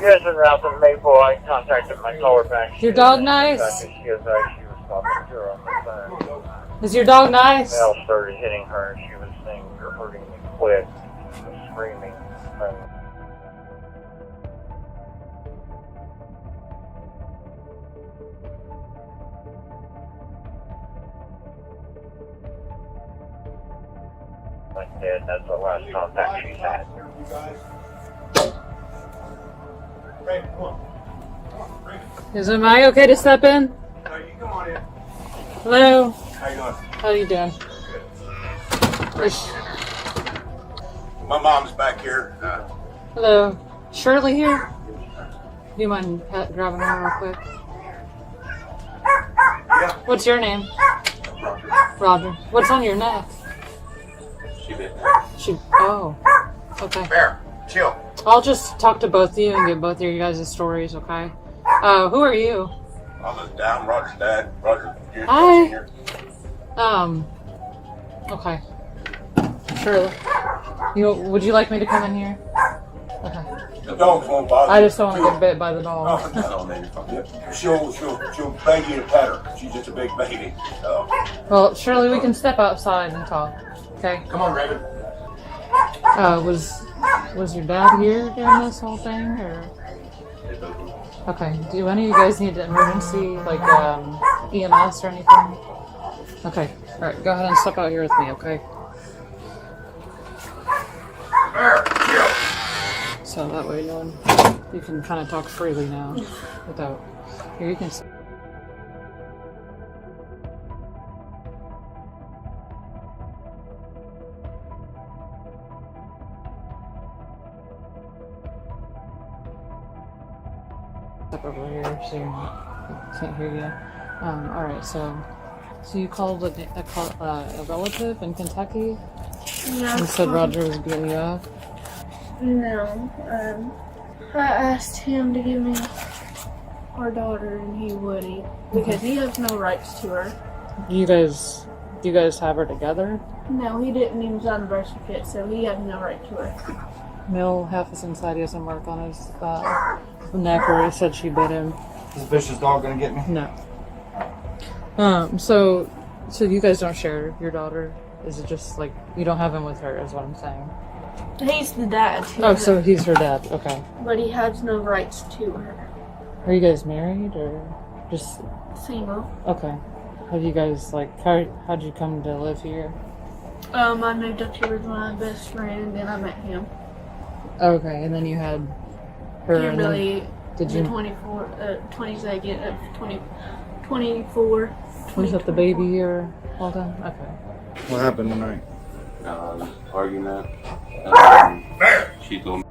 Yes, and Ralph and Maple, I contacted my caller back. Your dog nice? She was talking to her on the phone. Is your dog nice? Mel started hitting her, and she was saying, "You're hurting me, quit." She was screaming. Like that, that's the last contact she's had. Is I okay to step in? No, you come on in. Hello. How you doing? How you doing? My mom's back here. Hello. Shirley here? Do you mind grabbing her real quick? Yeah. What's your name? Roger. What's on your neck? She bit. Oh. Okay. Bear, chill. I'll just talk to both of you and get both of you guys' stories, okay? Who are you? I'm his dad, Roger's dad. Roger. Hi. Senior. Okay. Shirley. Would you like me to come in here? Okay. The dogs won't bother I you. just don't want to get bit by the dog. Oh, no. She'll bang you to pet her. She's just a big baby. So. Well, Shirley, we can step outside and talk. Okay. Come on, Raven. Was your dad here during this whole thing, or? Okay. Do any of you guys need an emergency, like EMS or anything? Okay. All right. Go ahead and step out here with me, okay? Bear, chill. So that way, you can kind of talk freely now, without. Here, you can. Step over here so you can't hear you. All right. So you called a relative in Kentucky. Yeah. And said Roger was beating you up. No. I asked him to give me our daughter, and he wouldn't because he has no rights to her. Do you guys have her together? No, he didn't even sign the birth certificate, so he has no right to her. Mill, half his inside, he has a mark on his neck where he said she bit him. Is the vicious dog gonna get me? No. So you guys don't share your daughter? Is it just like you don't have him with her? Is what I'm saying. He's the dad. Oh, so he's her dad. Okay. But he has no rights to her. Are you guys married or just Single. okay? Have you guys how'd you come to live here? I moved up here with my best friend, and I met him. Okay, and then you had her. Kimberly, Did the you 22nd of 2024. was that the baby here all done? Okay. What happened tonight? Argument. She told me.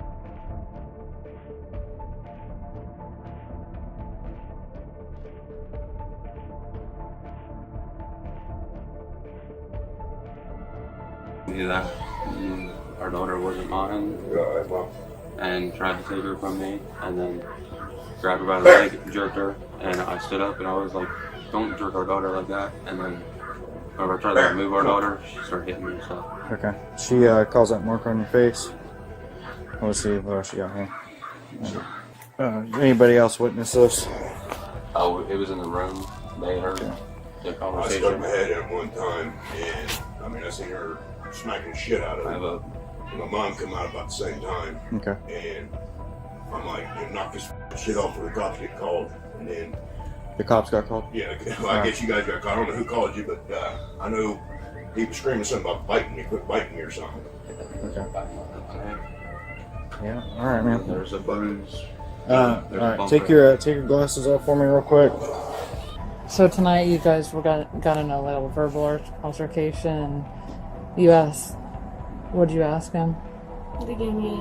That our daughter wasn't mine, and tried to take her from me, and then grabbed her by the leg, jerked her, and I stood up and I was like, "Don't jerk our daughter like that." And then whenever I tried to move our daughter, she started hitting me and stuff. Okay. She calls that mark on your face. Let's see what else she got here. Anybody else witness this? Oh, it was in the room. They heard the I stuck conversation. my head in one time, and I seen her smacking the shit out of I have her. And my mom come out about the same time, Okay. and I'm like, knock this shit off before the cops get called. And then, The cops got called? yeah, well, I guess you guys got called. I don't know who called you, but I know he was screaming something about biting me, quit biting me or something. Okay. Yeah. All right, man. There's a bruise. All right. Take your glasses off for me real quick. So tonight you guys got in a little verbal altercation, and you asked, what did you ask him? To give me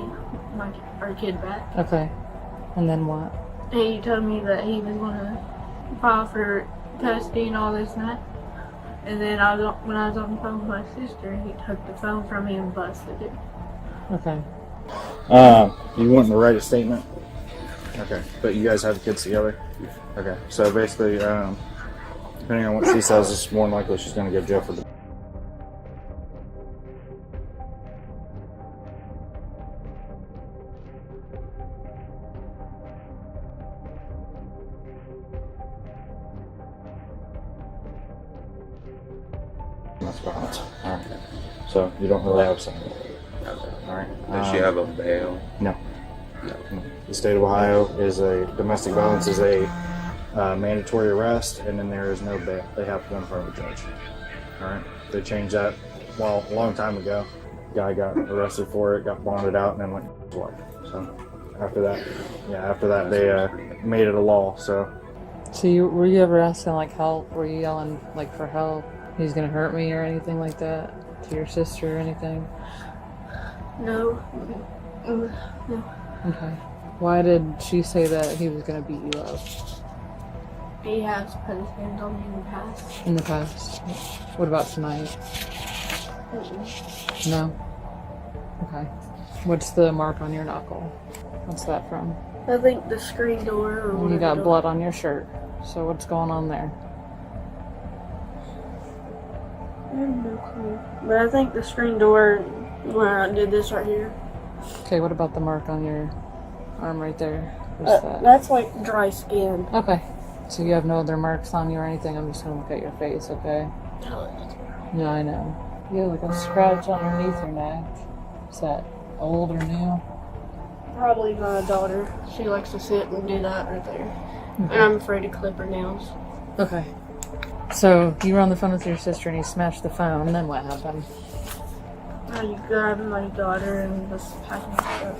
our kid back. Okay. And then what? He told me that he was going to file for custody and all this and that. And then when I was on the phone with my sister, he took the phone from me and busted it. Okay. You want to write a statement? Okay. But you guys have the kids together? Okay. So basically, depending on what she says, it's more than likely she's going to go to jail for the violence. All right. So you don't really have something. Okay. All right. Does she have a bail? No. No. The state of Ohio is a domestic violence is a mandatory arrest, and then there is no bail. They have to go in front of a judge. All right. They changed that a long time ago. Guy got arrested for it, got bonded out, and then went to his wife. So after that, they made it a law. So were you ever asking like help? Were you yelling like for help? He's gonna hurt me or anything like that to your sister or anything? No. No. Okay. Why did she say that he was gonna beat you up He has put his hands on me in the past. in the past? What about tonight? No. Okay. What's the mark on your knuckle? What's that from? I think the screen door or You got blood on your shirt. So what's going on there? I have no clue. But I think the screen door where I did this right here. Okay, what about the mark on your arm right there? What's that? That's like dry skin. Okay. So you have no other marks on you or anything? I'm just gonna look at your face, okay? No, I know. You have like a scratch underneath your neck. Is that old or new? Probably my daughter. She likes to sit and do that right there. Okay. And I'm afraid to clip her nails. Okay. So you were on the phone with your sister and you smashed the phone, and then what happened? I grabbed my daughter and was packing stuff.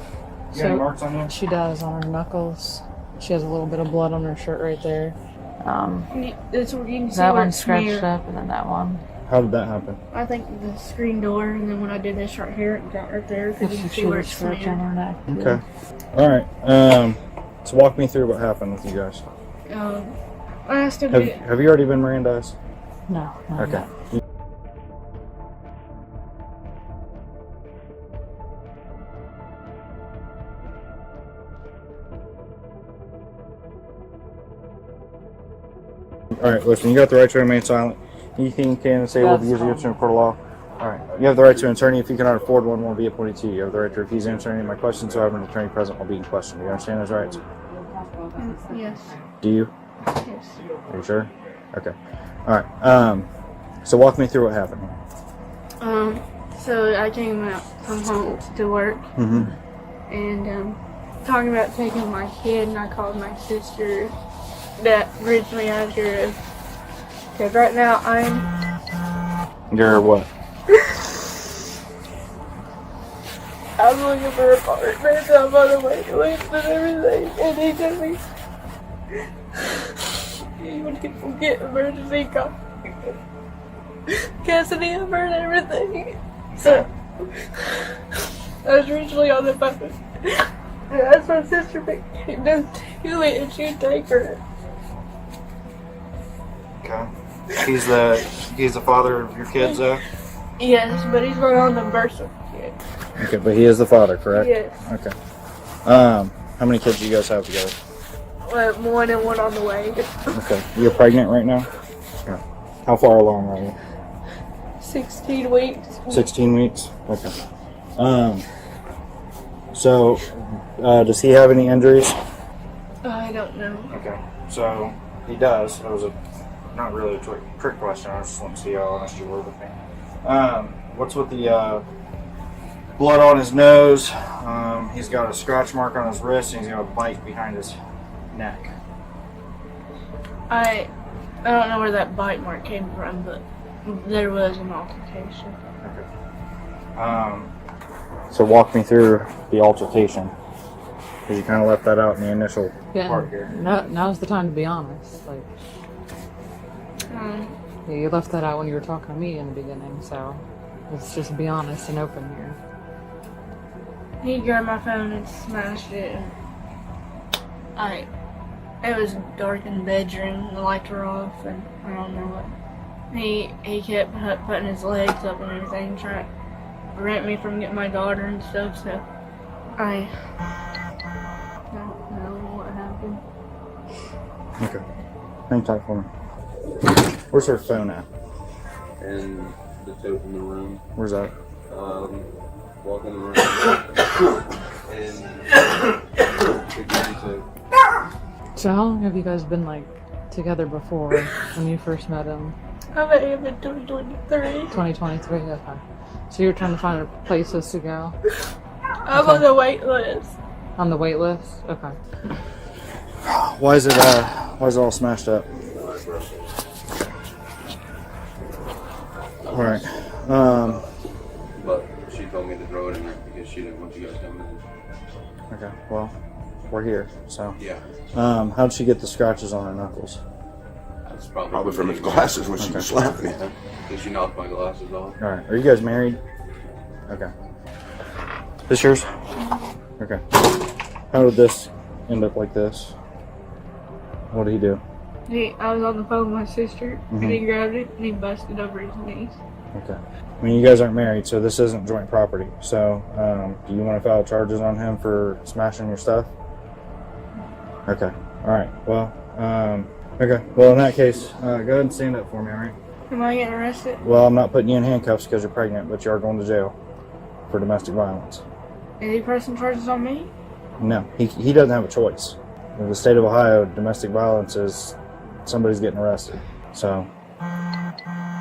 you got any marks on you? She does on her knuckles. She has a little bit of blood on her shirt right there. It's where you can see That where one it's scratched smeared. up, and then that one. How did that happen? I think the screen door, and then when I did this right here, it got right there because you can see She where was it's scratch on smeared. her neck. Okay. All right. So walk me through what happened with you guys. I asked him Have you already been Mirandized? No. not Okay. yet. All right, listen, you got the right to remain silent. Anything you can say will be used against you in a court of law. All right. You have the right to an attorney. If you cannot afford one, will be appointed to you. You have the right to refuse answering any of my questions, so I have an attorney present will be in question. Do you understand those rights? Yes. Do you? Yes. Are you sure? Okay. All right. So walk me through what happened. So I came out from home to work, Mm-hmm. and talking about taking my kid, and I called my sister that reached me out here. Because right now You're what? I'm looking for apartments. I'm on the wait list and everything, and he told me you would get emergency call. Cassidy number and everything. So I was originally on the phone. And that's my sister picked them to it, and she'd take her. Okay. He's the father of your kids, though? Yes, but he's going on the birth certificate. Okay, but he is the father, correct? Yes. Okay. How many kids do you guys have together? One and one on the way. Okay. You're pregnant right now? Okay. How far along are you? 16 weeks. 16 weeks? Okay. So, does he have any injuries? I don't know. Okay. So, he does. That was not really a trick question. I just want to see how honest you were with me. What's with the blood on his nose? He's got a scratch mark on his wrist, and he's got a bite behind his neck. I don't know where that bite mark came from, but there was an altercation. Okay. So walk me through the altercation, because you kind of left that out in the initial part here. Now's the time to be honest. Like, yeah, you left that out when you were talking to me in the beginning, so let's just be honest and open here. He grabbed my phone and smashed it. And it was dark in the bedroom. The lights were off, and I don't know what. He kept putting his legs up and everything, trying to prevent me from getting my daughter and stuff. So I don't know what happened. Okay. Hang tight for me. Where's her phone at? And the tote in the room. Where's that? Walk in the room. And the gun tote. So how long have you guys been like together before when you first met him? I met him in 2023. 2023. Okay. So you're trying to find places to go I'm on the wait list. on the wait list. Okay. Why is it all smashed up? All right. But she told me to throw it in there because she didn't want you guys coming in. Okay. Well, we're here. So. Yeah. How did she get the scratches on her knuckles? That's probably, Probably from his glasses when she was slapping it. Because she knocked my glasses off. All right. Are you guys married? Okay. This yours? Okay. How did this end up like this? What did he do? I was on the phone with my sister, and he grabbed it and he busted over his knees. Okay. I mean, you guys aren't married, so this isn't joint property. So, do you want to file charges on him for smashing your stuff? Okay. All right. Well, okay. Well, in that case, go ahead and stand up for me, all right? Am I getting arrested? Well, I'm not putting you in handcuffs because you're pregnant, but you are going to jail for domestic violence. Is he pressing charges on me? No, he doesn't have a choice. In the state of Ohio, domestic violence is somebody's getting arrested. So,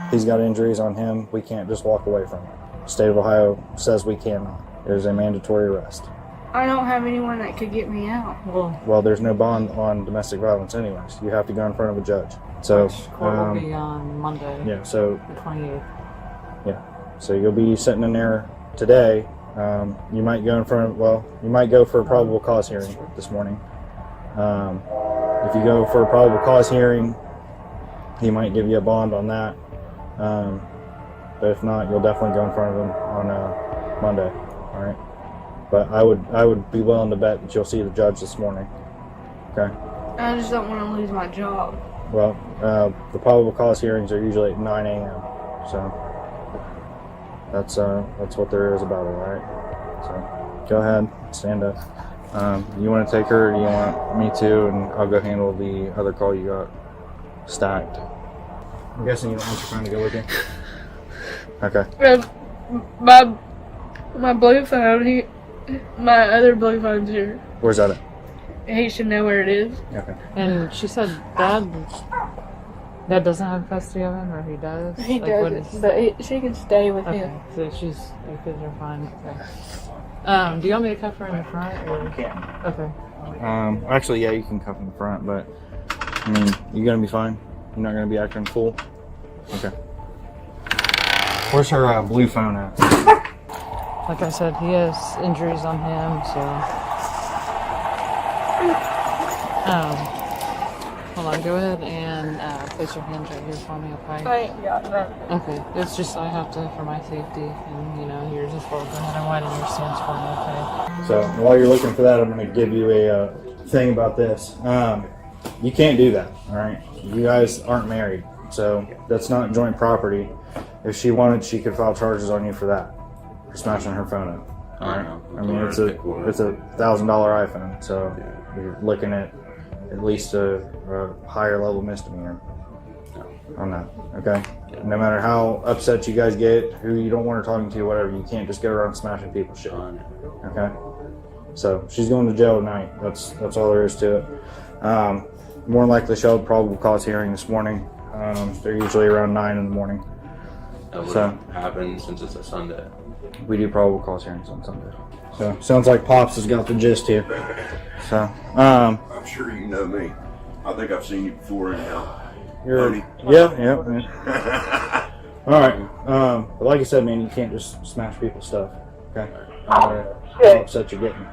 he's got injuries on him. We can't just walk away from it. The state of Ohio says we cannot. There's a mandatory arrest. I don't have anyone that could get me out. Well, there's no bond on domestic violence anyways. You have to go in front of a judge. So, Court will be on Monday, yeah, so, the 28th. yeah. So you'll be sitting in there today. You might go in front of, well, you might go for a probable cause hearing this morning. If you go for a probable cause hearing, he might give you a bond on that. But if not, you'll definitely go in front of him on Monday. All right. But I would be willing to bet that you'll see the judge this morning. Okay. I just don't want to lose my job. Well, the probable cause hearings are usually at 9 a.m. So that's what there is about it. All right. So go ahead, stand up. You want to take her, or do you want me to? And I'll go handle the other call you got stacked. I'm guessing you don't want your friend to go with you. Okay. My blue phone, my other blue phone's here. Where's that at? He should know where it is. Okay. And she said Dad doesn't have custody of him, or he does? He Like, what does, is- but she can stay with Okay, him. so she's, the kids are fine. Okay. Do you want me to cuff her in the front? Or? Okay. Actually, yeah, you can cuff in the front, but I mean, you gonna be fine. You're not gonna be acting fool. Okay. Where's her blue phone at? Like I said, he has injuries on him, so. Hold on, go ahead and place your hands right here for me, okay? I ain't got that. Okay, it's just I have to for my safety, and yours as well. Go ahead and widen your stance for me, okay? So while you're looking for that, I'm going to give you a thing about this. You can't do that, all right? You guys aren't married, so that's not joint property. If she wanted, she could file charges on you for that, for smashing her phone up. All right. I mean, it's a $1,000 iPhone, so you're looking at least a higher level misdemeanor on that. Okay. No matter how upset you guys get, who you don't want her talking to, whatever, you can't just go around smashing people's shit. Okay. So she's going to jail tonight. That's all there is to it. More than likely, she'll have a probable cause hearing this morning. They're usually around 9 in the morning. That wouldn't happen since it's a Sunday. We do probable cause hearings on Sunday. So sounds like Pops has got the gist here. So I'm sure you know me. I think I've seen you before anyhow. you're yeah. All right. But like I said, man, you can't just smash people's stuff. Okay. No matter how upset you're getting.